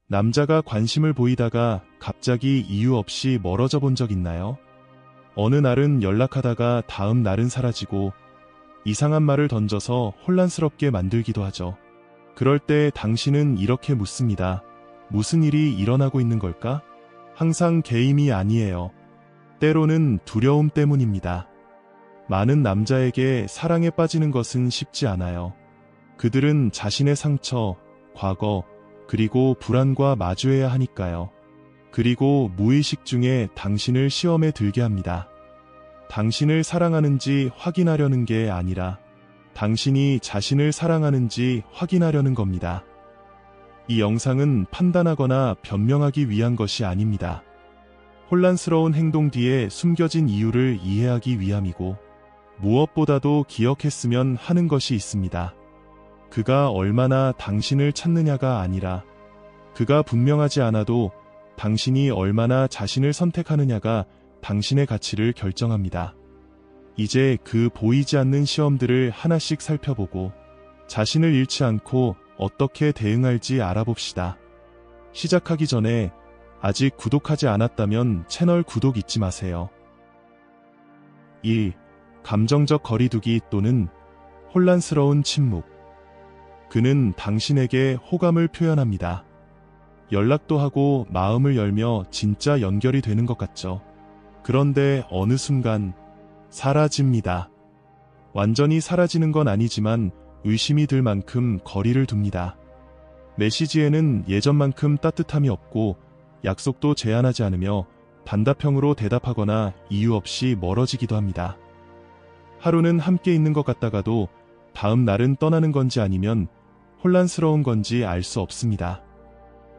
남자가 관심을 보이다가 갑자기 이유 없이 멀어져 본 적 있나요? 어느 날은 연락하다가 다음 날은 사라지고 이상한 말을 던져서 혼란스럽게 만들기도 하죠. 그럴 때 당신은 이렇게 묻습니다. 무슨 일이 일어나고 있는 걸까? 항상 개임이 아니에요. 때로는 두려움 때문입니다. 많은 남자에게 사랑에 빠지는 것은 쉽지 않아요. 그들은 자신의 상처, 과거, 그리고 불안과 마주해야 하니까요. 그리고 무의식 중에 당신을 시험에 들게 합니다. 당신을 사랑하는지 확인하려는 게 아니라 당신이 자신을 사랑하는지 확인하려는 겁니다. 이 영상은 판단하거나 변명하기 위한 것이 아닙니다. 혼란스러운 행동 뒤에 숨겨진 이유를 이해하기 위함이고, 무엇보다도 기억했으면 하는 것이 있습니다. 그가 얼마나 당신을 찾느냐가 아니라 그가 분명하지 않아도 당신이 얼마나 자신을 선택하느냐가 당신의 가치를 결정합니다. 이제 그 보이지 않는 시험들을 하나씩 살펴보고 자신을 잃지 않고 어떻게 대응할지 알아봅시다. 시작하기 전에 아직 구독하지 않았다면 채널 구독 잊지 마세요. 1. 감정적 거리두기 또는 혼란스러운 침묵. 그는 당신에게 호감을 표현합니다. 연락도 하고 마음을 열며 진짜 연결이 되는 것 같죠. 그런데 어느 순간 사라집니다. 완전히 사라지는 건 아니지만 의심이 들 만큼 거리를 둡니다. 메시지에는 예전만큼 따뜻함이 없고 약속도 제한하지 않으며 단답형으로 대답하거나 이유 없이 멀어지기도 합니다. 하루는 함께 있는 것 같다가도 다음 날은 떠나는 건지 아니면 혼란스러운 건지 알 수 없습니다.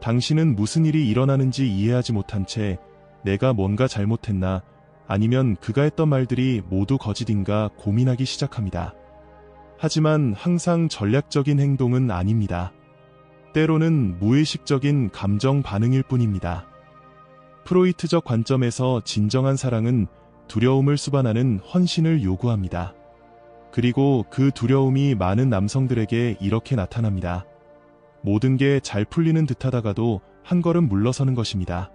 당신은 무슨 일이 일어나는지 이해하지 못한 채 내가 뭔가 잘못했나 아니면 그가 했던 말들이 모두 거짓인가 고민하기 시작합니다. 하지만 항상 전략적인 행동은 아닙니다. 때로는 무의식적인 감정 반응일 뿐입니다. 프로이트적 관점에서 진정한 사랑은 두려움을 수반하는 헌신을 요구합니다. 그리고 그 두려움이 많은 남성들에게 이렇게 나타납니다. 모든 게 잘 풀리는 듯하다가도 한 걸음 물러서는 것입니다.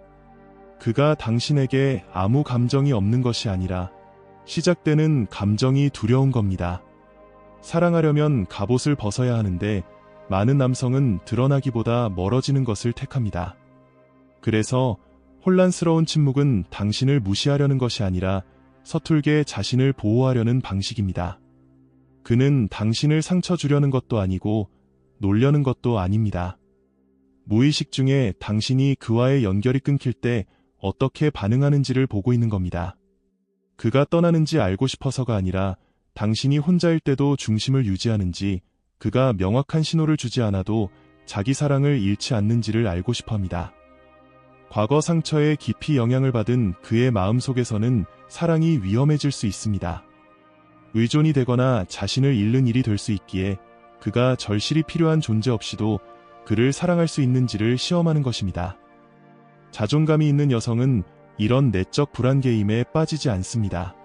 그가 당신에게 아무 감정이 없는 것이 아니라 시작되는 감정이 두려운 겁니다. 사랑하려면 갑옷을 벗어야 하는데 많은 남성은 드러나기보다 멀어지는 것을 택합니다. 그래서 혼란스러운 침묵은 당신을 무시하려는 것이 아니라 서툴게 자신을 보호하려는 방식입니다. 그는 당신을 상처 주려는 것도 아니고 놀려는 것도 아닙니다. 무의식 중에 당신이 그와의 연결이 끊길 때 어떻게 반응하는지를 보고 있는 겁니다. 그가 떠나는지 알고 싶어서가 아니라 당신이 혼자일 때도 중심을 유지하는지, 그가 명확한 신호를 주지 않아도 자기 사랑을 잃지 않는지를 알고 싶어합니다. 과거 상처에 깊이 영향을 받은 그의 마음속에서는 사랑이 위험해질 수 있습니다. 의존이 되거나 자신을 잃는 일이 될 수 있기에 그가 절실히 필요한 존재 없이도 그를 사랑할 수 있는지를 시험하는 것입니다. 자존감이 있는 여성은 이런 내적 불안개임에 빠지지 않습니다.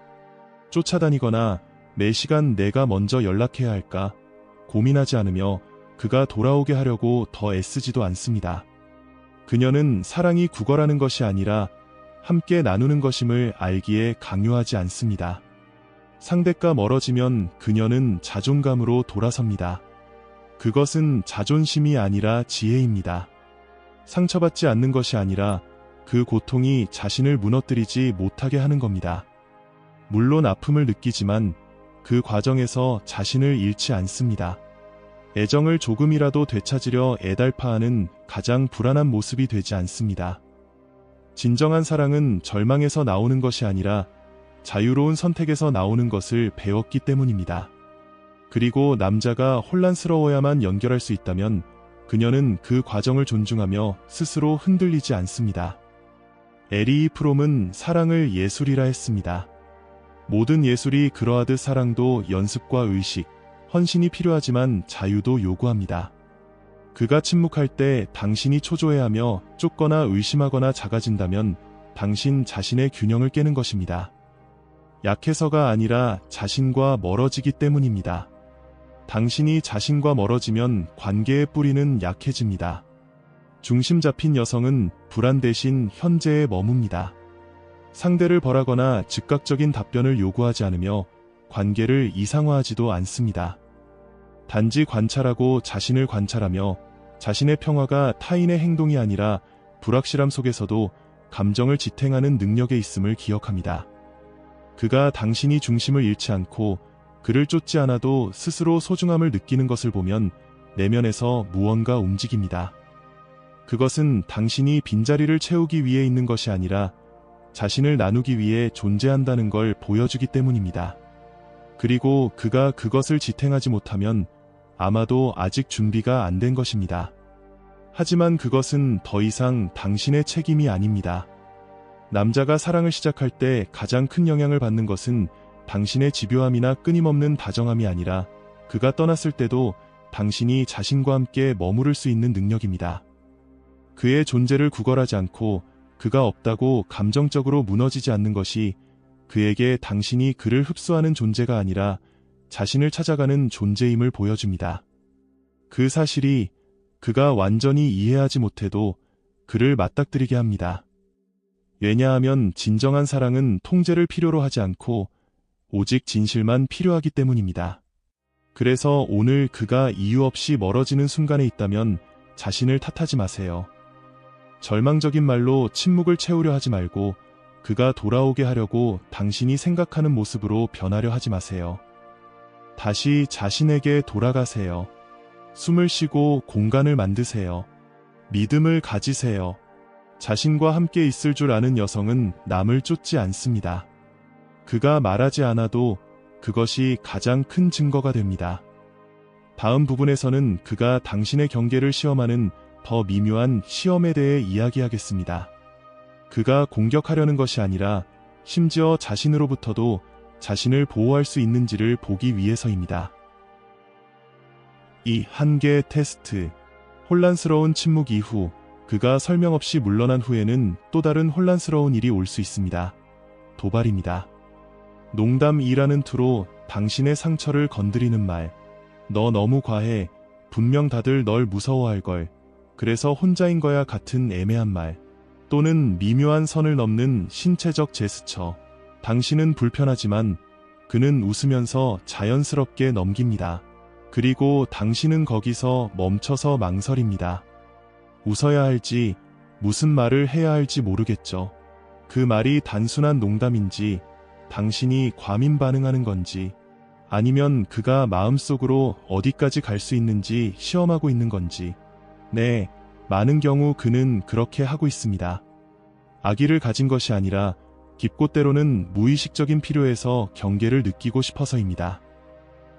쫓아다니거나 매 시간 내가 먼저 연락해야 할까 고민하지 않으며 그가 돌아오게 하려고 더 애쓰지도 않습니다. 그녀는 사랑이 구걸하는 것이 아니라 함께 나누는 것임을 알기에 강요하지 않습니다. 상대가 멀어지면 그녀는 자존감으로 돌아섭니다. 그것은 자존심이 아니라 지혜입니다. 상처받지 않는 것이 아니라 그 고통이 자신을 무너뜨리지 못하게 하는 겁니다. 물론 아픔을 느끼지만 그 과정에서 자신을 잃지 않습니다. 애정을 조금이라도 되찾으려 애달파하는 가장 불안한 모습이 되지 않습니다. 진정한 사랑은 절망에서 나오는 것이 아니라 자유로운 선택에서 나오는 것을 배웠기 때문입니다. 그리고 남자가 혼란스러워야만 연결할 수 있다면 그녀는 그 과정을 존중하며 스스로 흔들리지 않습니다. 에리 프롬은 사랑을 예술이라 했습니다. 모든 예술이 그러하듯 사랑도 연습과 의식, 헌신이 필요하지만 자유도 요구합니다. 그가 침묵할 때 당신이 초조해하며 쫓거나 의심하거나 작아진다면 당신 자신의 균형을 깨는 것입니다. 약해서가 아니라 자신과 멀어지기 때문입니다. 당신이 자신과 멀어지면 관계의 뿌리는 약해집니다. 중심 잡힌 여성은 불안 대신 현재에 머뭅니다. 상대를 벌하거나 즉각적인 답변을 요구하지 않으며 관계를 이상화하지도 않습니다. 단지 관찰하고 자신을 관찰하며 자신의 평화가 타인의 행동이 아니라 불확실함 속에서도 감정을 지탱하는 능력에 있음을 기억합니다. 그가 당신이 중심을 잃지 않고 그를 쫓지 않아도 스스로 소중함을 느끼는 것을 보면 내면에서 무언가 움직입니다. 그것은 당신이 빈자리를 채우기 위해 있는 것이 아니라 자신을 나누기 위해 존재한다는 걸 보여주기 때문입니다. 그리고 그가 그것을 지탱하지 못하면 아마도 아직 준비가 안 된 것입니다. 하지만 그것은 더 이상 당신의 책임이 아닙니다. 남자가 사랑을 시작할 때 가장 큰 영향을 받는 것은 당신의 집요함이나 끊임없는 다정함이 아니라 그가 떠났을 때도 당신이 자신과 함께 머무를 수 있는 능력입니다. 그의 존재를 구걸하지 않고 그가 없다고 감정적으로 무너지지 않는 것이 그에게 당신이 그를 흡수하는 존재가 아니라 자신을 찾아가는 존재임을 보여줍니다. 그 사실이 그가 완전히 이해하지 못해도 그를 맞닥뜨리게 합니다. 왜냐하면 진정한 사랑은 통제를 필요로 하지 않고 오직 진실만 필요하기 때문입니다. 그래서 오늘 그가 이유 없이 멀어지는 순간에 있다면 자신을 탓하지 마세요. 절망적인 말로 침묵을 채우려 하지 말고 그가 돌아오게 하려고 당신이 생각하는 모습으로 변하려 하지 마세요. 다시 자신에게 돌아가세요. 숨을 쉬고 공간을 만드세요. 믿음을 가지세요. 자신과 함께 있을 줄 아는 여성은 남을 쫓지 않습니다. 그가 말하지 않아도 그것이 가장 큰 증거가 됩니다. 다음 부분에서는 그가 당신의 경계를 시험하는 더 미묘한 시험에 대해 이야기하겠습니다. 그가 공격하려는 것이 아니라 심지어 자신으로부터도 자신을 보호할 수 있는지를 보기 위해서입니다. 이 한계 테스트. 혼란스러운 침묵 이후 그가 설명 없이 물러난 후에는 또 다른 혼란스러운 일이 올 수 있습니다. 도발입니다. 농담이라는 투로 당신의 상처를 건드리는 말. 너 너무 과해. 분명 다들 널 무서워할걸. 그래서 혼자인 거야 같은 애매한 말. 또는 미묘한 선을 넘는 신체적 제스처. 당신은 불편하지만 그는 웃으면서 자연스럽게 넘깁니다. 그리고 당신은 거기서 멈춰서 망설입니다. 웃어야 할지 무슨 말을 해야 할지 모르겠죠. 그 말이 단순한 농담인지 당신이 과민 반응하는 건지 아니면 그가 마음속으로 어디까지 갈 수 있는지 시험하고 있는 건지. 네, 많은 경우 그는 그렇게 하고 있습니다. 악의를 가진 것이 아니라 깊고 때로는 무의식적인 필요에서 경계를 느끼고 싶어서입니다.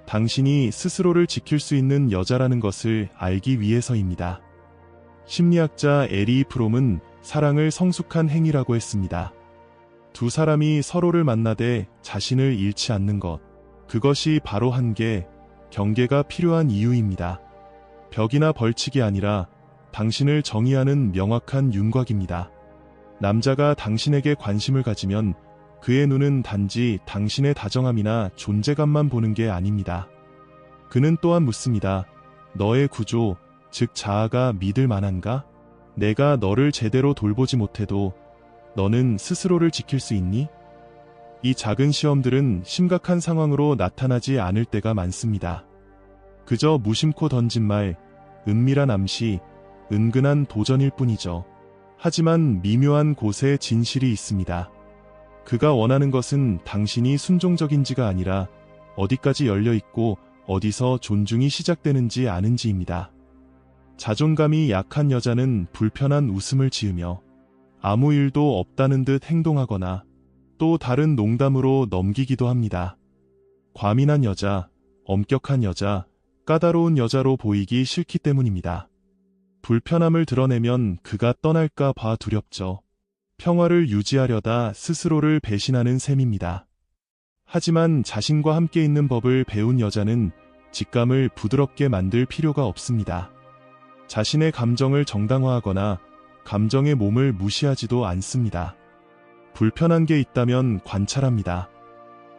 당신이 스스로를 지킬 수 있는 여자라는 것을 알기 위해서입니다. 심리학자 에리 프롬은 사랑을 성숙한 행위라고 했습니다. 두 사람이 서로를 만나되 자신을 잃지 않는 것. 그것이 바로 한계, 경계가 필요한 이유입니다. 벽이나 벌칙이 아니라 당신을 정의하는 명확한 윤곽입니다. 남자가 당신에게 관심을 가지면 그의 눈은 단지 당신의 다정함이나 존재감만 보는 게 아닙니다. 그는 또한 묻습니다. 너의 구조, 즉 자아가 믿을 만한가? 내가 너를 제대로 돌보지 못해도 너는 스스로를 지킬 수 있니? 이 작은 시험들은 심각한 상황으로 나타나지 않을 때가 많습니다. 그저 무심코 던진 말, 은밀한 암시, 은근한 도전일 뿐이죠. 하지만 미묘한 곳에 진실이 있습니다. 그가 원하는 것은 당신이 순종적인지가 아니라 어디까지 열려있고 어디서 존중이 시작되는지 아는지입니다. 자존감이 약한 여자는 불편한 웃음을 지으며 아무 일도 없다는 듯 행동하거나 또 다른 농담으로 넘기기도 합니다. 과민한 여자, 엄격한 여자, 까다로운 여자로 보이기 싫기 때문입니다. 불편함을 드러내면 그가 떠날까 봐 두렵죠. 평화를 유지하려다 스스로를 배신하는 셈입니다. 하지만 자신과 함께 있는 법을 배운 여자는 직감을 부드럽게 만들 필요가 없습니다. 자신의 감정을 정당화하거나 감정의 몸을 무시하지도 않습니다. 불편한 게 있다면 관찰합니다.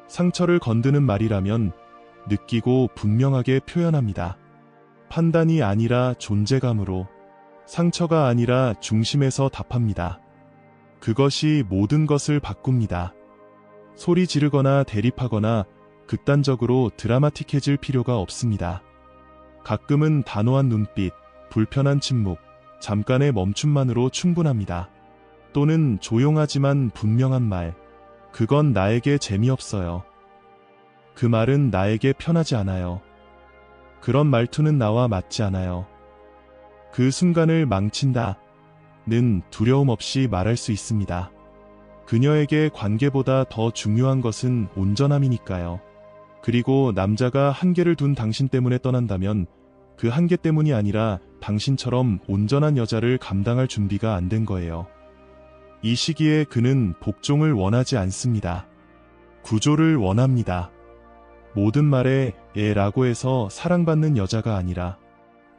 상처를 건드는 말이라면 느끼고 분명하게 표현합니다. 판단이 아니라 존재감으로. 상처가 아니라 중심에서 답합니다. 그것이 모든 것을 바꿉니다. 소리 지르거나 대립하거나 극단적으로 드라마틱해질 필요가 없습니다. 가끔은 단호한 눈빛, 불편한 침묵, 잠깐의 멈춤만으로 충분합니다. 또는 조용하지만 분명한 말, 그건 나에게 재미없어요. 그 말은 나에게 편하지 않아요. 그런 말투는 나와 맞지 않아요. 그 순간을 망친다. 는 두려움 없이 말할 수 있습니다. 그녀에게 관계보다 더 중요한 것은 온전함이니까요. 그리고 남자가 한계를 둔 당신 때문에 떠난다면 그 한계 때문이 아니라 당신처럼 온전한 여자를 감당할 준비가 안 된 거예요. 이 시기에 그는 복종을 원하지 않습니다. 구조를 원합니다. 모든 말에 라고 해서 사랑받는 여자가 아니라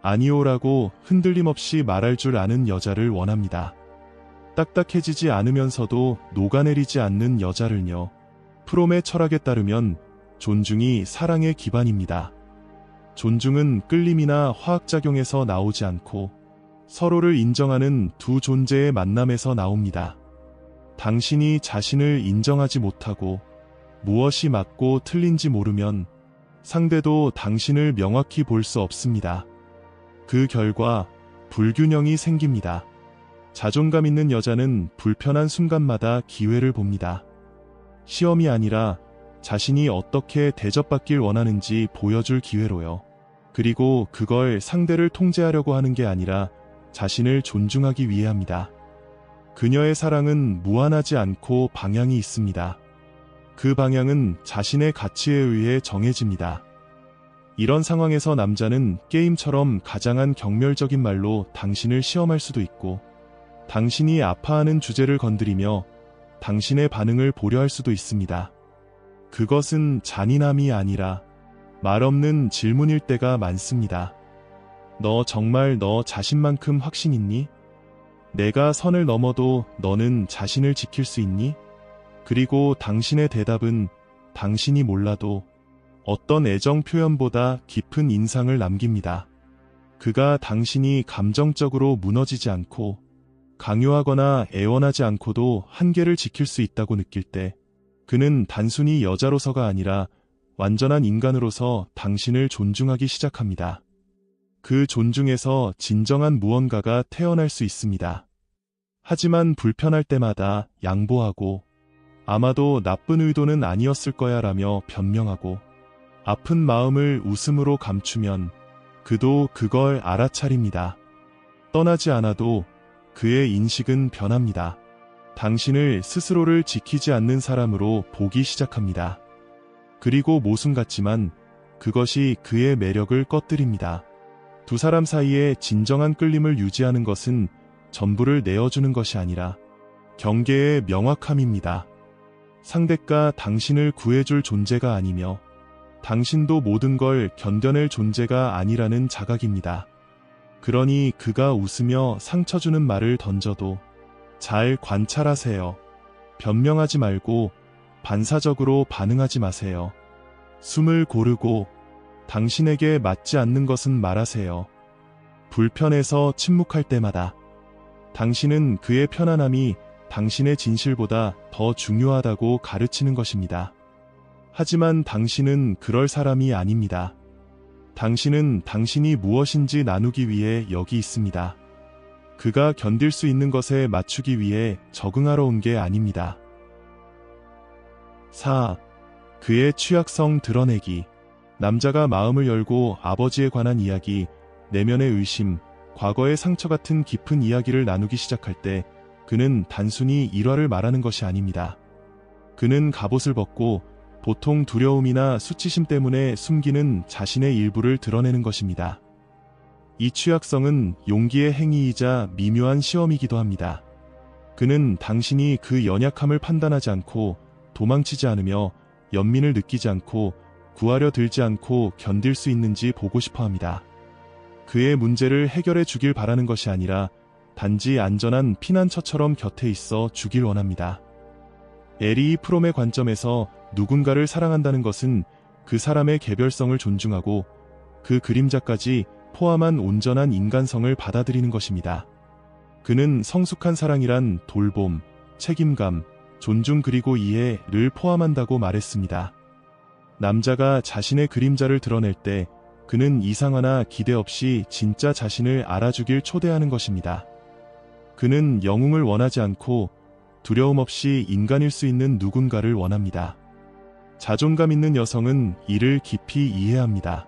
아니오라고 흔들림 없이 말할 줄 아는 여자를 원합니다. 딱딱해지지 않으면서도 녹아내리지 않는 여자를요. 프롬의 철학에 따르면 존중이 사랑의 기반입니다. 존중은 끌림이나 화학작용에서 나오지 않고 서로를 인정하는 두 존재의 만남에서 나옵니다. 당신이 자신을 인정하지 못하고 무엇이 맞고 틀린지 모르면 상대도 당신을 명확히 볼 수 없습니다. 그 결과 불균형이 생깁니다. 자존감 있는 여자는 불편한 순간마다 기회를 봅니다. 시험이 아니라 자신이 어떻게 대접받길 원하는지 보여줄 기회로요. 그리고 그걸 상대를 통제하려고 하는 게 아니라 자신을 존중하기 위해 합니다. 그녀의 사랑은 무한하지 않고 방향이 있습니다. 그 방향은 자신의 가치에 의해 정해집니다. 이런 상황에서 남자는 게임처럼 가장한 경멸적인 말로 당신을 시험할 수도 있고, 당신이 아파하는 주제를 건드리며 당신의 반응을 보려 할 수도 있습니다. 그것은 잔인함이 아니라 말 없는 질문일 때가 많습니다. 너 정말 너 자신만큼 확신 있니? 내가 선을 넘어도 너는 자신을 지킬 수 있니? 그리고 당신의 대답은 당신이 몰라도 어떤 애정 표현보다 깊은 인상을 남깁니다. 그가 당신이 감정적으로 무너지지 않고 강요하거나 애원하지 않고도 한계를 지킬 수 있다고 느낄 때 그는 단순히 여자로서가 아니라 완전한 인간으로서 당신을 존중하기 시작합니다. 그 존중에서 진정한 무언가가 태어날 수 있습니다. 하지만 불편할 때마다 양보하고 아마도 나쁜 의도는 아니었을 거야 라며 변명하고 아픈 마음을 웃음으로 감추면 그도 그걸 알아차립니다. 떠나지 않아도 그의 인식은 변합니다. 당신을 스스로를 지키지 않는 사람으로 보기 시작합니다. 그리고 모순 같지만 그것이 그의 매력을 꺼뜨립니다. 두 사람 사이에 진정한 끌림을 유지하는 것은 전부를 내어주는 것이 아니라 경계의 명확함입니다. 상대가 당신을 구해줄 존재가 아니며 당신도 모든 걸 견뎌낼 존재가 아니라는 자각입니다. 그러니 그가 웃으며 상처 주는 말을 던져도 잘 관찰하세요. 변명하지 말고 반사적으로 반응하지 마세요. 숨을 고르고 당신에게 맞지 않는 것은 말하세요. 불편해서 침묵할 때마다 당신은 그의 편안함이 당신의 진실보다 더 중요하다고 가르치는 것입니다. 하지만 당신은 그럴 사람이 아닙니다. 당신은 당신이 무엇인지 나누기 위해 여기 있습니다. 그가 견딜 수 있는 것에 맞추기 위해 적응하러 온 게 아닙니다. 4. 그의 취약성 드러내기. 남자가 마음을 열고 아버지에 관한 이야기, 내면의 의심, 과거의 상처 같은 깊은 이야기를 나누기 시작할 때 그는 단순히 일화를 말하는 것이 아닙니다. 그는 갑옷을 벗고 보통 두려움이나 수치심 때문에 숨기는 자신의 일부를 드러내는 것입니다. 이 취약성은 용기의 행위이자 미묘한 시험이기도 합니다. 그는 당신이 그 연약함을 판단하지 않고 도망치지 않으며 연민을 느끼지 않고 구하려 들지 않고 견딜 수 있는지 보고 싶어 합니다. 그의 문제를 해결해 주길 바라는 것이 아니라 단지 안전한 피난처처럼 곁에 있어 주길 원합니다. 에리 프롬의 관점에서 누군가를 사랑한다는 것은 그 사람의 개별성을 존중하고 그 그림자까지 포함한 온전한 인간성을 받아들이는 것입니다. 그는 성숙한 사랑이란 돌봄, 책임감, 존중 그리고 이해를 포함한다고 말했습니다. 남자가 자신의 그림자를 드러낼 때 그는 이상하나 기대 없이 진짜 자신을 알아주길 초대하는 것입니다. 그는 영웅을 원하지 않고 두려움 없이 인간일 수 있는 누군가를 원합니다. 자존감 있는 여성은 이를 깊이 이해합니다.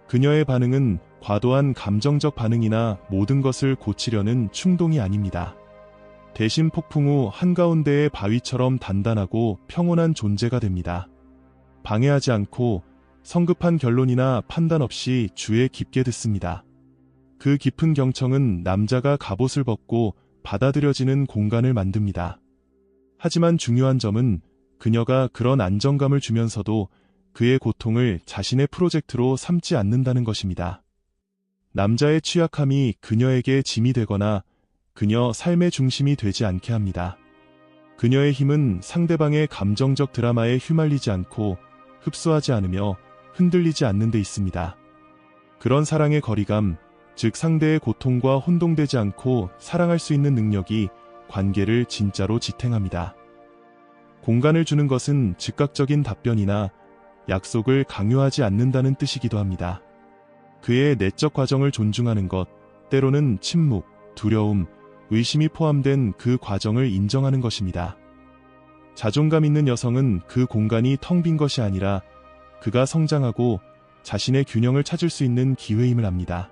그녀의 반응은 과도한 감정적 반응이나 모든 것을 고치려는 충동이 아닙니다. 대신 폭풍 후 한가운데의 바위처럼 단단하고 평온한 존재가 됩니다. 방해하지 않고 성급한 결론이나 판단 없이 주에 깊게 듣습니다. 그 깊은 경청은 남자가 갑옷을 벗고 받아들여지는 공간을 만듭니다. 하지만 중요한 점은 그녀가 그런 안정감을 주면서도 그의 고통을 자신의 프로젝트로 삼지 않는다는 것입니다. 남자의 취약함이 그녀에게 짐이 되거나 그녀 삶의 중심이 되지 않게 합니다. 그녀의 힘은 상대방의 감정적 드라마에 휘말리지 않고 흡수하지 않으며 흔들리지 않는 데 있습니다. 그런 사랑의 거리감, 즉 상대의 고통과 혼동되지 않고 사랑할 수 있는 능력이 관계를 진짜로 지탱합니다. 공간을 주는 것은 즉각적인 답변이나 약속을 강요하지 않는다는 뜻이기도 합니다. 그의 내적 과정을 존중하는 것, 때로는 침묵, 두려움, 의심이 포함된 그 과정을 인정하는 것입니다. 자존감 있는 여성은 그 공간이 텅 빈 것이 아니라 그가 성장하고 자신의 균형을 찾을 수 있는 기회임을 압니다.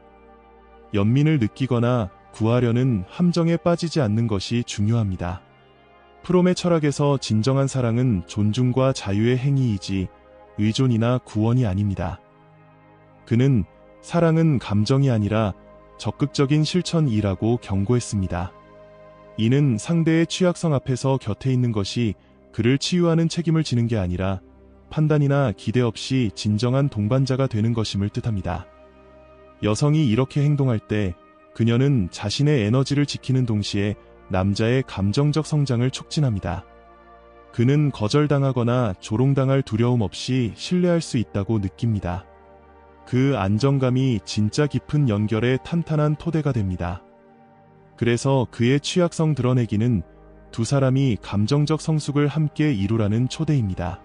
연민을 느끼거나 구하려는 함정에 빠지지 않는 것이 중요합니다. 프롬의 철학에서 진정한 사랑은 존중과 자유의 행위이지 의존이나 구원이 아닙니다. 그는 사랑은 감정이 아니라 적극적인 실천이라고 경고했습니다. 이는 상대의 취약성 앞에서 곁에 있는 것이 그를 치유하는 책임을 지는 게 아니라 판단이나 기대 없이 진정한 동반자가 되는 것임을 뜻합니다. 여성이 이렇게 행동할 때 그녀는 자신의 에너지를 지키는 동시에 남자의 감정적 성장을 촉진합니다. 그는 거절당하거나 조롱당할 두려움 없이 신뢰할 수 있다고 느낍니다. 그 안정감이 진짜 깊은 연결의 탄탄한 토대가 됩니다. 그래서 그의 취약성 드러내기는 두 사람이 감정적 성숙을 함께 이루라는 초대입니다.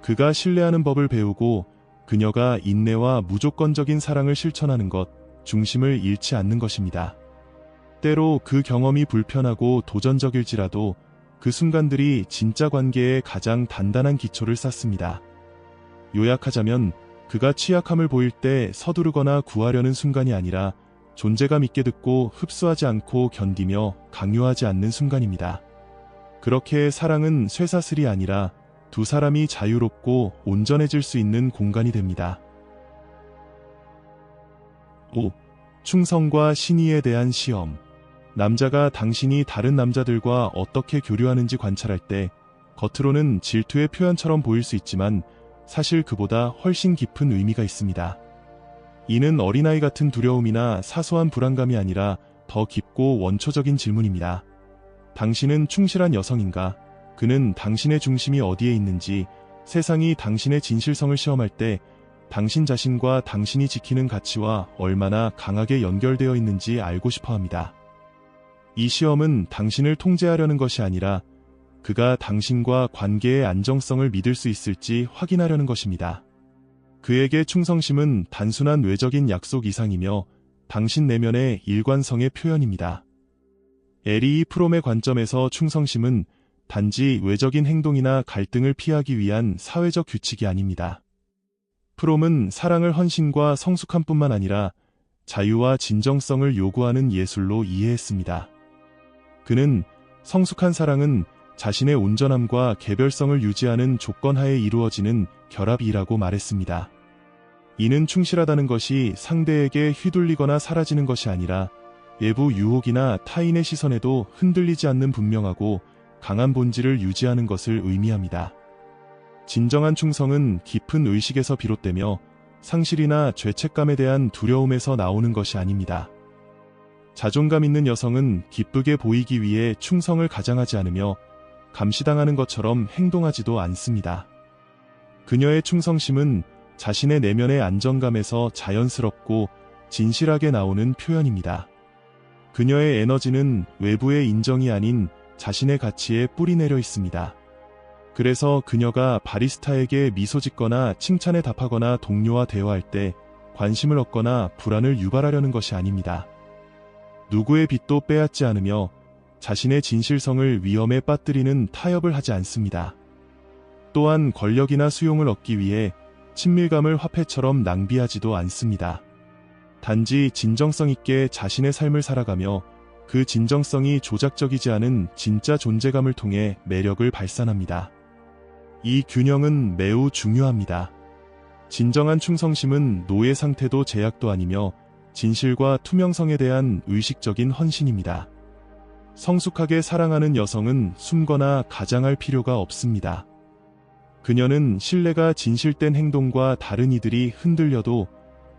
그가 신뢰하는 법을 배우고 그녀가 인내와 무조건적인 사랑을 실천하는 것, 중심을 잃지 않는 것입니다. 때로 그 경험이 불편하고 도전적일지라도 그 순간들이 진짜 관계의 가장 단단한 기초를 쌓습니다. 요약하자면 그가 취약함을 보일 때 서두르거나 구하려는 순간이 아니라 존재감 있게 듣고 흡수하지 않고 견디며 강요하지 않는 순간입니다. 그렇게 사랑은 쇠사슬이 아니라 두 사람이 자유롭고 온전해질 수 있는 공간이 됩니다. 5. 충성과 신의에 대한 시험. 남자가 당신이 다른 남자들과 어떻게 교류하는지 관찰할 때 겉으로는 질투의 표현처럼 보일 수 있지만 사실 그보다 훨씬 깊은 의미가 있습니다. 이는 어린아이 같은 두려움이나 사소한 불안감이 아니라 더 깊고 원초적인 질문입니다. 당신은 충실한 여성인가? 그는 당신의 중심이 어디에 있는지, 세상이 당신의 진실성을 시험할 때 당신 자신과 당신이 지키는 가치와 얼마나 강하게 연결되어 있는지 알고 싶어 합니다. 이 시험은 당신을 통제하려는 것이 아니라 그가 당신과 관계의 안정성을 믿을 수 있을지 확인하려는 것입니다. 그에게 충성심은 단순한 외적인 약속 이상이며 당신 내면의 일관성의 표현입니다. 에리 프롬의 관점에서 충성심은 단지 외적인 행동이나 갈등을 피하기 위한 사회적 규칙이 아닙니다. 프롬은 사랑을 헌신과 성숙함뿐만 아니라 자유와 진정성을 요구하는 예술로 이해했습니다. 그는 성숙한 사랑은 자신의 온전함과 개별성을 유지하는 조건하에 이루어지는 결합이라고 말했습니다. 이는 충실하다는 것이 상대에게 휘둘리거나 사라지는 것이 아니라 외부 유혹이나 타인의 시선에도 흔들리지 않는 분명하고 강한 본질을 유지하는 것을 의미합니다. 진정한 충성은 깊은 의식에서 비롯되며 상실이나 죄책감에 대한 두려움에서 나오는 것이 아닙니다. 자존감 있는 여성은 기쁘게 보이기 위해 충성을 가장하지 않으며 감시당하는 것처럼 행동하지도 않습니다. 그녀의 충성심은 자신의 내면의 안정감에서 자연스럽고 진실하게 나오는 표현입니다. 그녀의 에너지는 외부의 인정이 아닌 자신의 가치에 뿌리내려 있습니다. 그래서 그녀가 바리스타에게 미소 짓거나 칭찬에 답하거나 동료와 대화할 때 관심을 얻거나 불안을 유발하려는 것이 아닙니다. 누구의 빛도 빼앗지 않으며 자신의 진실성을 위험에 빠뜨리는 타협을 하지 않습니다. 또한 권력이나 수용을 얻기 위해 친밀감을 화폐처럼 낭비하지도 않습니다. 단지 진정성 있게 자신의 삶을 살아가며 그 진정성이 조작적이지 않은 진짜 존재감을 통해 매력을 발산합니다. 이 균형은 매우 중요합니다. 진정한 충성심은 노예 상태도 제약도 아니며 진실과 투명성에 대한 의식적인 헌신입니다. 성숙하게 사랑하는 여성은 숨거나 가장할 필요가 없습니다. 그녀는 신뢰가 진실된 행동과 다른 이들이 흔들려도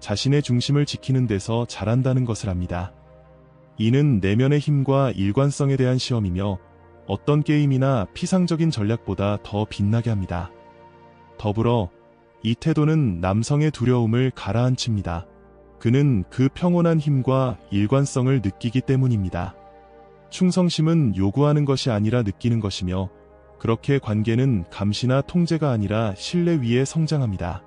자신의 중심을 지키는 데서 잘한다는 것을 압니다. 이는 내면의 힘과 일관성에 대한 시험이며 어떤 게임이나 피상적인 전략보다 더 빛나게 합니다. 더불어 이 태도는 남성의 두려움을 가라앉힙니다. 그는 그 평온한 힘과 일관성을 느끼기 때문입니다. 충성심은 요구하는 것이 아니라 느끼는 것이며 그렇게 관계는 감시나 통제가 아니라 신뢰 위에 성장합니다.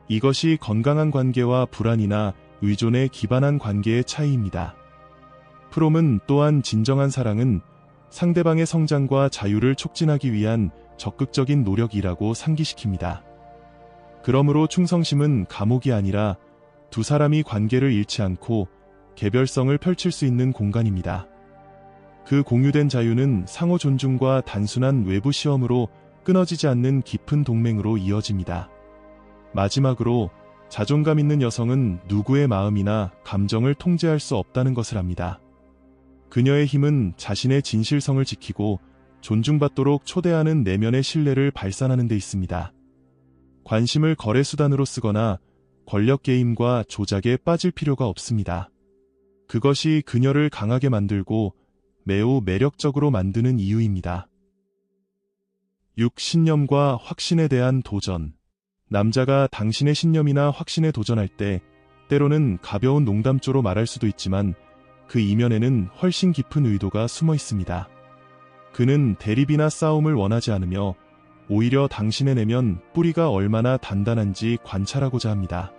이것이 건강한 관계와 불안이나 의존에 기반한 관계의 차이입니다. 프롬은 또한 진정한 사랑은 상대방의 성장과 자유를 촉진하기 위한 적극적인 노력이라고 상기시킵니다. 그러므로 충성심은 감옥이 아니라 두 사람이 관계를 잃지 않고 개별성을 펼칠 수 있는 공간입니다. 그 공유된 자유는 상호 존중과 단순한 외부 시험으로 끊어지지 않는 깊은 동맹으로 이어집니다. 마지막으로 자존감 있는 여성은 누구의 마음이나 감정을 통제할 수 없다는 것을 압니다. 그녀의 힘은 자신의 진실성을 지키고 존중받도록 초대하는 내면의 신뢰를 발산하는 데 있습니다. 관심을 거래 수단으로 쓰거나 권력 게임과 조작에 빠질 필요가 없습니다. 그것이 그녀를 강하게 만들고 매우 매력적으로 만드는 이유입니다. 6. 신념과 확신에 대한 도전. 남자가 당신의 신념이나 확신에 도전할 때 때로는 가벼운 농담조로 말할 수도 있지만 그 이면에는 훨씬 깊은 의도가 숨어 있습니다. 그는 대립이나 싸움을 원하지 않으며 오히려 당신의 내면 뿌리가 얼마나 단단한지 관찰하고자 합니다.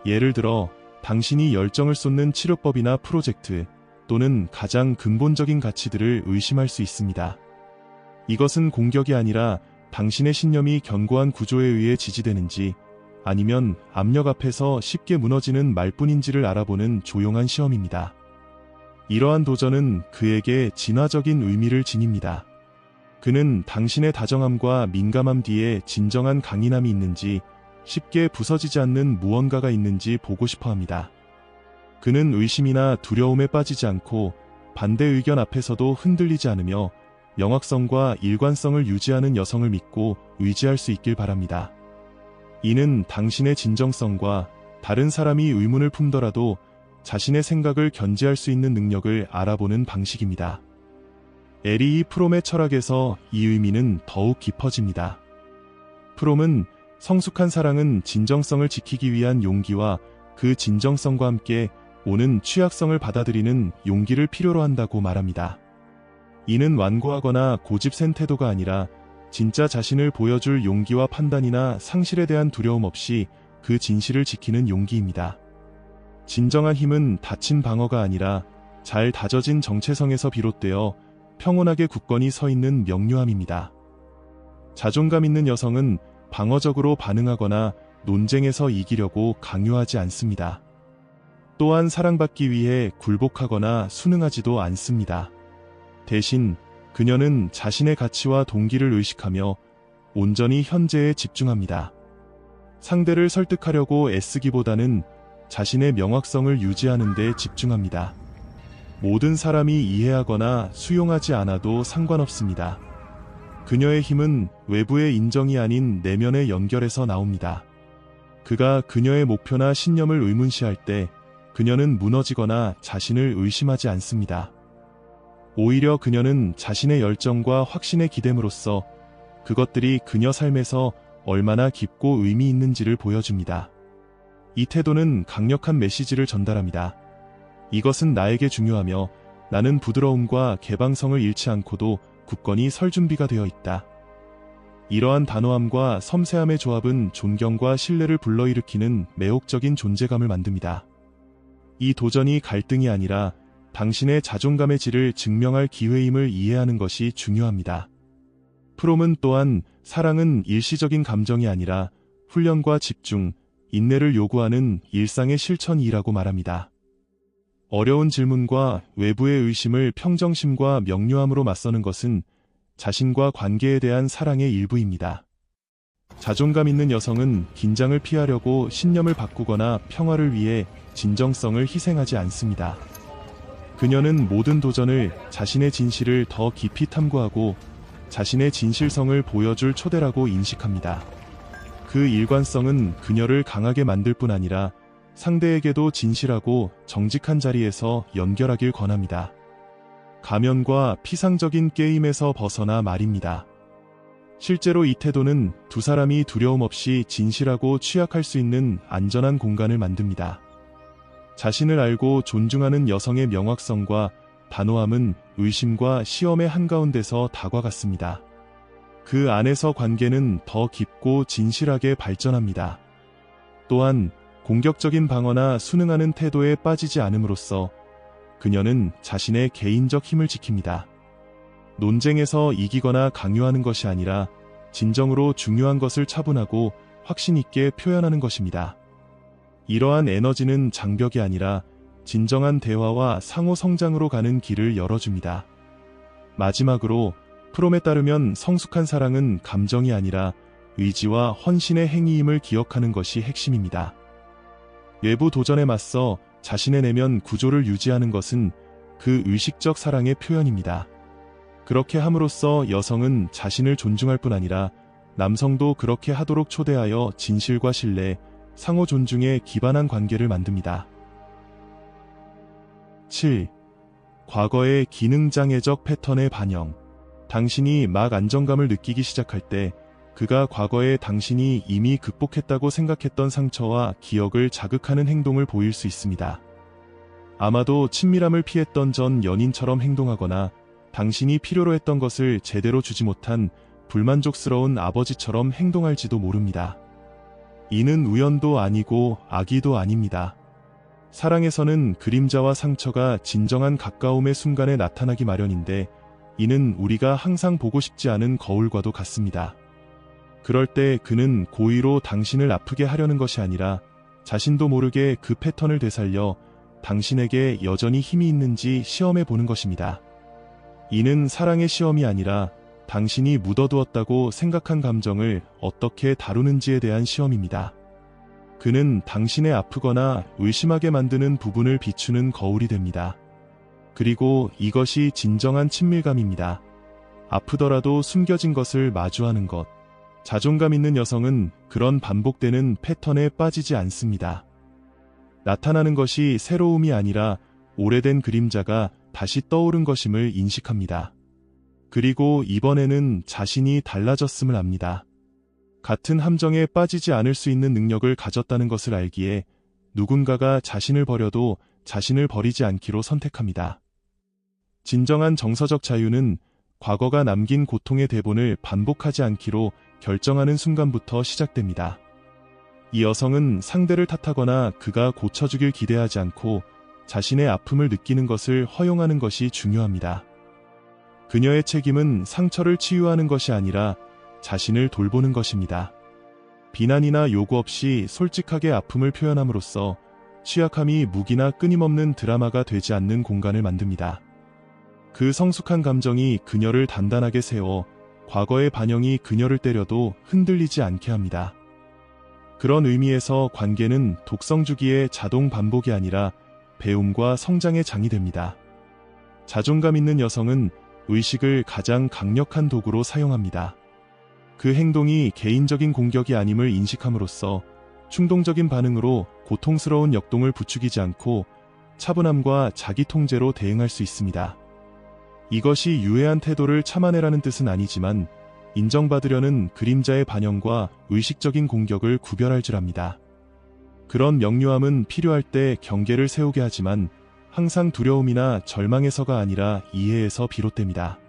예를 들어 당신이 열정을 쏟는 치료법이나 프로젝트 또는 가장 근본적인 가치들을 의심할 수 있습니다. 이것은 공격이 아니라 당신의 신념이 견고한 구조에 의해 지지되는지 아니면 압력 앞에서 쉽게 무너지는 말뿐인지를 알아보는 조용한 시험입니다. 이러한 도전은 그에게 진화적인 의미를 지닙니다. 그는 당신의 다정함과 민감함 뒤에 진정한 강인함이 있는지 쉽게 부서지지 않는 무언가가 있는지 보고 싶어 합니다. 그는 의심이나 두려움에 빠지지 않고 반대 의견 앞에서도 흔들리지 않으며 명확성과 일관성을 유지하는 여성을 믿고 의지할 수 있길 바랍니다. 이는 당신의 진정성과 다른 사람이 의문을 품더라도 자신의 생각을 견제할 수 있는 능력을 알아보는 방식입니다. 에리 프롬의 철학에서 이 의미는 더욱 깊어집니다. 프롬은 성숙한 사랑은 진정성을 지키기 위한 용기와 그 진정성과 함께 오는 취약성을 받아들이는 용기를 필요로 한다고 말합니다. 이는 완고하거나 고집센 태도가 아니라 진짜 자신을 보여줄 용기와 판단이나 상실에 대한 두려움 없이 그 진실을 지키는 용기입니다. 진정한 힘은 닫힌 방어가 아니라 잘 다져진 정체성에서 비롯되어 평온하게 굳건히 서 있는 명료함입니다. 자존감 있는 여성은 방어적으로 반응하거나 논쟁에서 이기려고 강요하지 않습니다. 또한 사랑받기 위해 굴복하거나 순응하지도 않습니다. 대신 그녀는 자신의 가치와 동기를 의식하며 온전히 현재에 집중합니다. 상대를 설득하려고 애쓰기보다는 자신의 명확성을 유지하는 데 집중합니다. 모든 사람이 이해하거나 수용하지 않아도 상관없습니다. 그녀의 힘은 외부의 인정이 아닌 내면의 연결에서 나옵니다. 그가 그녀의 목표나 신념을 의문시할 때 그녀는 무너지거나 자신을 의심하지 않습니다. 오히려 그녀는 자신의 열정과 확신에 기댐으로써 그것들이 그녀 삶에서 얼마나 깊고 의미 있는지를 보여줍니다. 이 태도는 강력한 메시지를 전달합니다. 이것은 나에게 중요하며 나는 부드러움과 개방성을 잃지 않고도 굳건히 설 준비가 되어 있다. 이러한 단호함과 섬세함의 조합은 존경과 신뢰를 불러일으키는 매혹적인 존재감을 만듭니다. 이 도전이 갈등이 아니라 당신의 자존감의 질을 증명할 기회임을 이해하는 것이 중요합니다. 프롬은 또한 사랑은 일시적인 감정이 아니라 훈련과 집중, 인내를 요구하는 일상의 실천이라고 말합니다. 어려운 질문과 외부의 의심을 평정심과 명료함으로 맞서는 것은 자신과 관계에 대한 사랑의 일부입니다. 자존감 있는 여성은 긴장을 피하려고 신념을 바꾸거나 평화를 위해 진정성을 희생하지 않습니다. 그녀는 모든 도전을 자신의 진실을 더 깊이 탐구하고 자신의 진실성을 보여줄 초대라고 인식합니다. 그 일관성은 그녀를 강하게 만들 뿐 아니라 상대에게도 진실하고 정직한 자리에서 연결하길 권합니다. 가면과 피상적인 게임에서 벗어나 말입니다. 실제로 이 태도는 두 사람이 두려움 없이 진실하고 취약할 수 있는 안전한 공간을 만듭니다. 자신을 알고 존중하는 여성의 명확성과 단호함은 의심과 시험의 한가운데서 다가갔습니다. 그 안에서 관계는 더 깊고 진실하게 발전합니다. 또한 공격적인 방어나 순응하는 태도에 빠지지 않음으로써 그녀는 자신의 개인적 힘을 지킵니다. 논쟁에서 이기거나 강요하는 것이 아니라 진정으로 중요한 것을 차분하고 확신 있게 표현하는 것입니다. 이러한 에너지는 장벽이 아니라 진정한 대화와 상호 성장으로 가는 길을 열어줍니다. 마지막으로 프롬에 따르면 성숙한 사랑은 감정이 아니라 의지와 헌신의 행위임을 기억하는 것이 핵심입니다. 외부 도전에 맞서 자신의 내면 구조를 유지하는 것은 그 의식적 사랑의 표현입니다. 그렇게 함으로써 여성은 자신을 존중할 뿐 아니라 남성도 그렇게 하도록 초대하여 진실과 신뢰, 상호 존중에 기반한 관계를 만듭니다. 7. 과거의 기능장애적 패턴의 반영. 당신이 막 안정감을 느끼기 시작할 때 그가 과거에 당신이 이미 극복했다고 생각했던 상처와 기억을 자극하는 행동을 보일 수 있습니다. 아마도 친밀함을 피했던 전 연인처럼 행동하거나 당신이 필요로 했던 것을 제대로 주지 못한 불만족스러운 아버지처럼 행동할지도 모릅니다. 이는 우연도 아니고 악의도 아닙니다. 사랑에서는 그림자와 상처가 진정한 가까움의 순간에 나타나기 마련인데 이는 우리가 항상 보고 싶지 않은 거울과도 같습니다. 그럴 때 그는 고의로 당신을 아프게 하려는 것이 아니라 자신도 모르게 그 패턴을 되살려 당신에게 여전히 힘이 있는지 시험해 보는 것입니다. 이는 사랑의 시험이 아니라 당신이 묻어두었다고 생각한 감정을 어떻게 다루는지에 대한 시험입니다. 그는 당신의 아프거나 의심하게 만드는 부분을 비추는 거울이 됩니다. 그리고 이것이 진정한 친밀감입니다. 아프더라도 숨겨진 것을 마주하는 것. 자존감 있는 여성은 그런 반복되는 패턴에 빠지지 않습니다. 나타나는 것이 새로움이 아니라 오래된 그림자가 다시 떠오른 것임을 인식합니다. 그리고 이번에는 자신이 달라졌음을 압니다. 같은 함정에 빠지지 않을 수 있는 능력을 가졌다는 것을 알기에 누군가가 자신을 버려도 자신을 버리지 않기로 선택합니다. 진정한 정서적 자유는 과거가 남긴 고통의 대본을 반복하지 않기로 결정하는 순간부터 시작됩니다. 이 여성은 상대를 탓하거나 그가 고쳐주길 기대하지 않고 자신의 아픔을 느끼는 것을 허용하는 것이 중요합니다. 그녀의 책임은 상처를 치유하는 것이 아니라 자신을 돌보는 것입니다. 비난이나 요구 없이 솔직하게 아픔을 표현함으로써 취약함이 무기나 끊임없는 드라마가 되지 않는 공간을 만듭니다. 그 성숙한 감정이 그녀를 단단하게 세워 과거의 반영이 그녀를 때려도 흔들리지 않게 합니다. 그런 의미에서 관계는 독성주기의 자동 반복이 아니라 배움과 성장의 장이 됩니다. 자존감 있는 여성은 의식을 가장 강력한 도구로 사용합니다. 그 행동이 개인적인 공격이 아님을 인식함으로써 충동적인 반응으로 고통스러운 역동을 부추기지 않고 차분함과 자기 통제로 대응할 수 있습니다. 이것이 유해한 태도를 참아내라는 뜻은 아니지만 인정받으려는 그림자의 반영과 의식적인 공격을 구별할 줄 압니다. 그런 명료함은 필요할 때 경계를 세우게 하지만 항상 두려움이나 절망에서가 아니라 이해에서 비롯됩니다.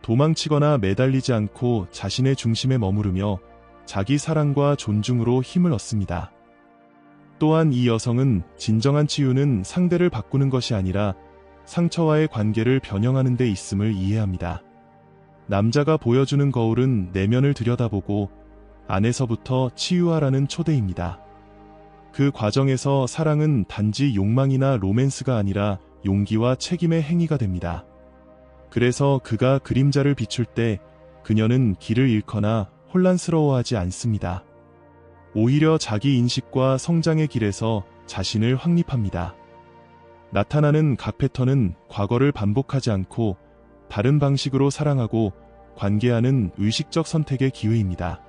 도망치거나 매달리지 않고 자신의 중심에 머무르며 자기 사랑과 존중으로 힘을 얻습니다. 또한 이 여성은 진정한 치유는 상대를 바꾸는 것이 아니라 상처와의 관계를 변형하는 데 있음을 이해합니다. 남자가 보여주는 거울은 내면을 들여다보고 안에서부터 치유하라는 초대입니다. 그 과정에서 사랑은 단지 욕망이나 로맨스가 아니라 용기와 책임의 행위가 됩니다. 그래서 그가 그림자를 비출 때 그녀는 길을 잃거나 혼란스러워하지 않습니다. 오히려 자기 인식과 성장의 길에서 자신을 확립합니다. 나타나는 각 패턴은 과거를 반복하지 않고 다른 방식으로 사랑하고 관계하는 의식적 선택의 기회입니다.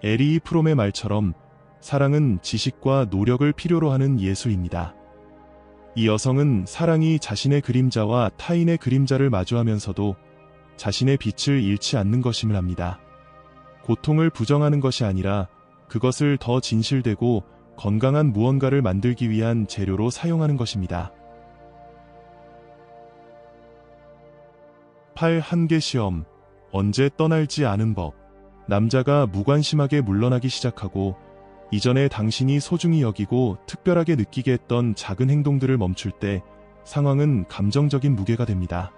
에리 프롬의 말처럼 사랑은 지식과 노력을 필요로 하는 예술입니다. 이 여성은 사랑이 자신의 그림자와 타인의 그림자를 마주하면서도 자신의 빛을 잃지 않는 것임을 합니다. 고통을 부정하는 것이 아니라 그것을 더 진실되고 건강한 무언가를 만들기 위한 재료로 사용하는 것입니다. 8한계 시험. 언제 떠날지 아는 법. 남자가 무관심하게 물러나기 시작하고 이전에 당신이 소중히 여기고 특별하게 느끼게 했던 작은 행동들을 멈출 때 상황은 감정적인 무게가 됩니다.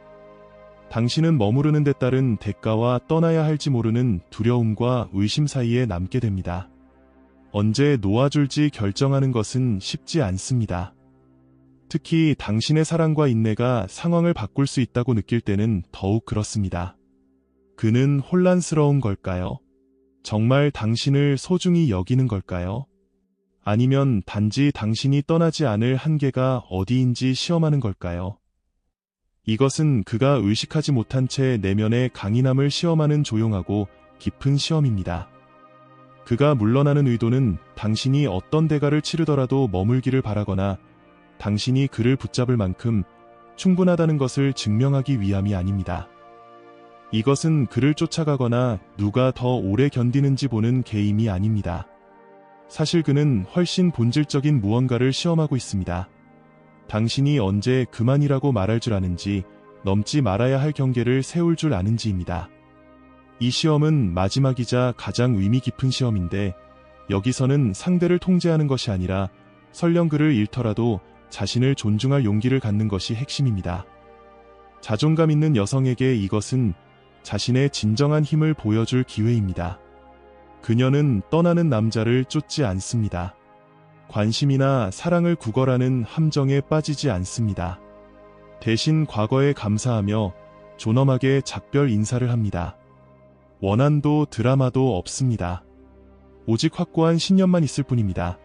당신은 머무르는 데 따른 대가와 떠나야 할지 모르는 두려움과 의심 사이에 남게 됩니다. 언제 놓아줄지 결정하는 것은 쉽지 않습니다. 특히 당신의 사랑과 인내가 상황을 바꿀 수 있다고 느낄 때는 더욱 그렇습니다. 그는 혼란스러운 걸까요? 정말 당신을 소중히 여기는 걸까요? 아니면 단지 당신이 떠나지 않을 한계가 어디인지 시험하는 걸까요? 이것은 그가 의식하지 못한 채 내면의 강인함을 시험하는 조용하고 깊은 시험입니다. 그가 물러나는 의도는 당신이 어떤 대가를 치르더라도 머물기를 바라거나 당신이 그를 붙잡을 만큼 충분하다는 것을 증명하기 위함이 아닙니다. 이것은 그를 쫓아가거나 누가 더 오래 견디는지 보는 게임이 아닙니다. 사실 그는 훨씬 본질적인 무언가를 시험하고 있습니다. 당신이 언제 그만이라고 말할 줄 아는지, 넘지 말아야 할 경계를 세울 줄 아는지입니다. 이 시험은 마지막이자 가장 의미 깊은 시험인데 여기서는 상대를 통제하는 것이 아니라 설령 그를 잃더라도 자신을 존중할 용기를 갖는 것이 핵심입니다. 자존감 있는 여성에게 이것은 자신의 진정한 힘을 보여줄 기회입니다. 그녀는 떠나는 남자를 쫓지 않습니다. 관심이나 사랑을 구걸하는 함정에 빠지지 않습니다. 대신 과거에 감사하며 존엄하게 작별 인사를 합니다. 원한도 드라마도 없습니다. 오직 확고한 신념만 있을 뿐입니다.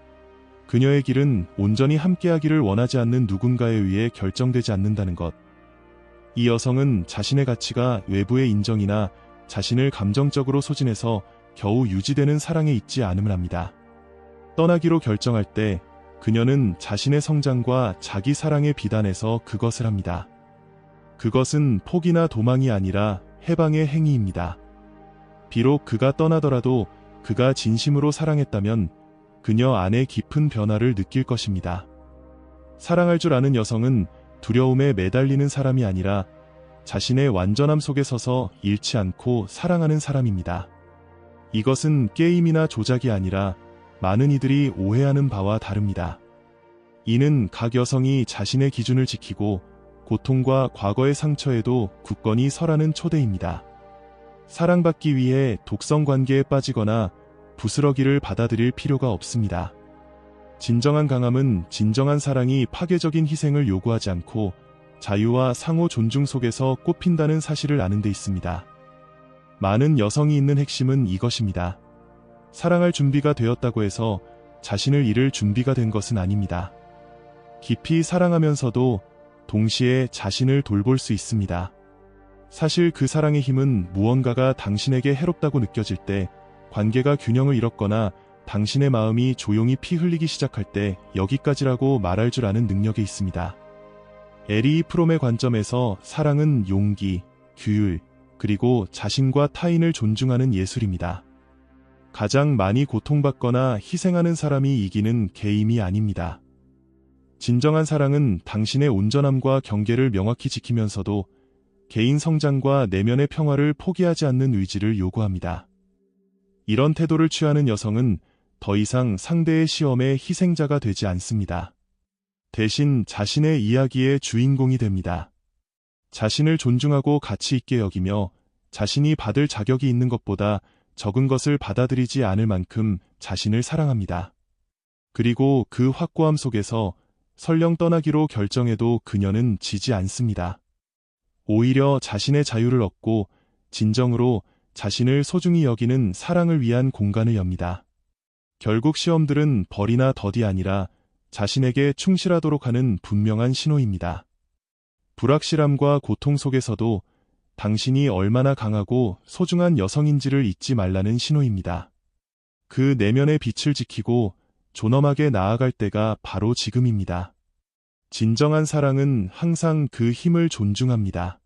그녀의 길은 온전히 함께하기를 원하지 않는 누군가에 의해 결정되지 않는다는 것. 이 여성은 자신의 가치가 외부의 인정이나 자신을 감정적으로 소진해서 겨우 유지되는 사랑에 있지 않음을 합니다. 떠나기로 결정할 때 그녀는 자신의 성장과 자기 사랑의 비단에서 그것을 합니다. 그것은 포기나 도망이 아니라 해방의 행위입니다. 비록 그가 떠나더라도 그가 진심으로 사랑했다면 그녀 안에 깊은 변화를 느낄 것입니다. 사랑할 줄 아는 여성은 두려움에 매달리는 사람이 아니라 자신의 완전함 속에 서서 잃지 않고 사랑하는 사람입니다. 이것은 게임이나 조작이 아니라 많은 이들이 오해하는 바와 다릅니다. 이는 각 여성이 자신의 기준을 지키고 고통과 과거의 상처에도 굳건히 서라는 초대입니다. 사랑받기 위해 독성 관계에 빠지거나 부스러기를 받아들일 필요가 없습니다. 진정한 강함은 진정한 사랑이 파괴적인 희생을 요구하지 않고 자유와 상호 존중 속에서 꽃핀다는 사실을 아는 데 있습니다. 많은 여성이 있는 핵심은 이것입니다. 사랑할 준비가 되었다고 해서 자신을 잃을 준비가 된 것은 아닙니다. 깊이 사랑하면서도 동시에 자신을 돌볼 수 있습니다. 사실 그 사랑의 힘은 무언가가 당신에게 해롭다고 느껴질 때, 관계가 균형을 잃었거나 당신의 마음이 조용히 피 흘리기 시작할 때 여기까지라고 말할 줄 아는 능력에 있습니다. 에리 프롬의 관점에서 사랑은 용기, 규율, 그리고 자신과 타인을 존중하는 예술입니다. 가장 많이 고통받거나 희생하는 사람이 이기는 게임이 아닙니다. 진정한 사랑은 당신의 온전함과 경계를 명확히 지키면서도 개인 성장과 내면의 평화를 포기하지 않는 의지를 요구합니다. 이런 태도를 취하는 여성은 더 이상 상대의 시험의 희생자가 되지 않습니다. 대신 자신의 이야기의 주인공이 됩니다. 자신을 존중하고 가치 있게 여기며 자신이 받을 자격이 있는 것보다 적은 것을 받아들이지 않을 만큼 자신을 사랑합니다. 그리고 그 확고함 속에서 설령 떠나기로 결정해도 그녀는 지지 않습니다. 오히려 자신의 자유를 얻고 진정으로 자신을 소중히 여기는 사랑을 위한 공간을 엽니다. 결국 시험들은 벌이나 덫이 아니라 자신에게 충실하도록 하는 분명한 신호입니다. 불확실함과 고통 속에서도 당신이 얼마나 강하고 소중한 여성인지를 잊지 말라는 신호입니다. 그 내면의 빛을 지키고 존엄하게 나아갈 때가 바로 지금입니다. 진정한 사랑은 항상 그 힘을 존중합니다.